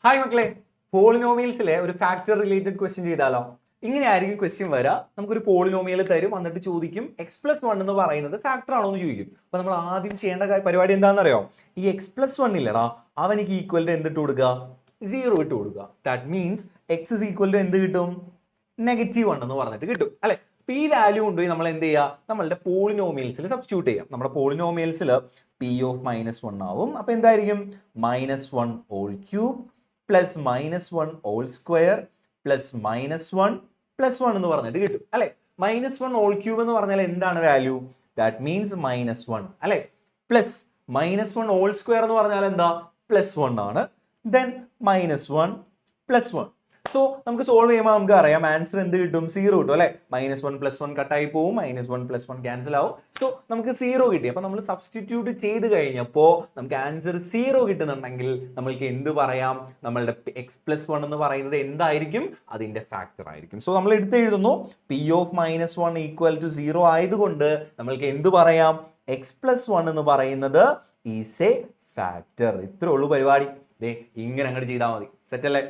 Hi മക്കളെ, പോളിനോമിയൽസിലെ ഒരു factor related question ചെയ്താലോ? ഇങ്ങനെ ആയിരിക്കും ക്വസ്റ്റ്യൻ വരാ. നമുക്കൊരു പോളിനോമിയൽ തരും, എന്നിട്ട് ചോദിക്കും x+1 എന്ന് പറയുന്നത് ഫാക്ടർ ആണോ എന്ന് ചോദിക്കും. അപ്പൊ നമ്മൾ ആദ്യം ചെയ്യേണ്ട പരിപാടി എന്താണെന്നറിയോ? ഈ x+1 ഇല്ലടാ, അവനിക്ക് ഈക്വൽ ടു എന്തിട്ട് കൊടുക്കുക? 0 ഇട്ട് കൊടുക്കുക. That means x is equal to എന്ത് കിട്ടും? -1 എന്ന് പറഞ്ഞിട്ട് കിട്ടും അല്ലെ? അപ്പൊ ഈ വാല്യൂ കൊണ്ടുപോയി നമ്മൾ എന്ത് ചെയ്യുക? നമ്മളുടെ പോളിനോമിയൽസിൽ സബ്സ്റ്റിറ്റ്യൂട്ട് ചെയ്യാം. നമ്മുടെ പോളിനോമിയൽസിൽ p(-1) ആവും. അപ്പൊ എന്തായിരിക്കും? -1 whole cube plus -1 whole square plus -1 plus 1 എന്ന് പറഞ്ഞിട്ട് കിട്ടും അല്ലെ? -1 ഹോൾ ക്യൂബ് എന്ന് പറഞ്ഞാൽ എന്താണ് വാല്യൂ? ദാറ്റ് മീൻസ് -1 അല്ലെ? പ്ലസ് -1 ഹോൾ സ്ക്വയർ എന്ന് പറഞ്ഞാൽ എന്താ? +1 ആണ്. Then -1 plus 1. സോ നമുക്ക് സോൾവ് ചെയ്യുമ്പോൾ നമുക്ക് അറിയാം ആൻസർ എന്ത് കിട്ടും? 0 കിട്ടും അല്ലെ? -1 പ്ലസ് 1 കട്ടായി പോവും, -1 പ്ലസ് 1 ക്യാൻസൽ ആവും. സോ നമുക്ക് 0 കിട്ടി. അപ്പൊ നമ്മൾ സബ്സ്റ്റിറ്റ്യൂട്ട് ചെയ്ത് കഴിഞ്ഞപ്പോൾ നമുക്ക് ആൻസർ 0 കിട്ടുന്നുണ്ടെങ്കിൽ നമ്മൾക്ക് എന്ത് പറയാം? നമ്മളുടെ x+1 എന്ന് പറയുന്നത് എന്തായിരിക്കും? അതിന്റെ ഫാക്ടർ ആയിരിക്കും. സോ നമ്മൾ എടുത്ത് എഴുതുന്നു p(-1) = 0 ആയതുകൊണ്ട് നമ്മൾക്ക് എന്ത് പറയാം? x+1 എന്ന് പറയുന്നത് ഈസ് എ ഫാക്ടർ. ഇത്രേ ഉള്ളൂ പരിപാടി. ഇങ്ങനെ അങ്ങോട്ട് ചെയ്താൽ മതി. സെറ്റ് അല്ലേ?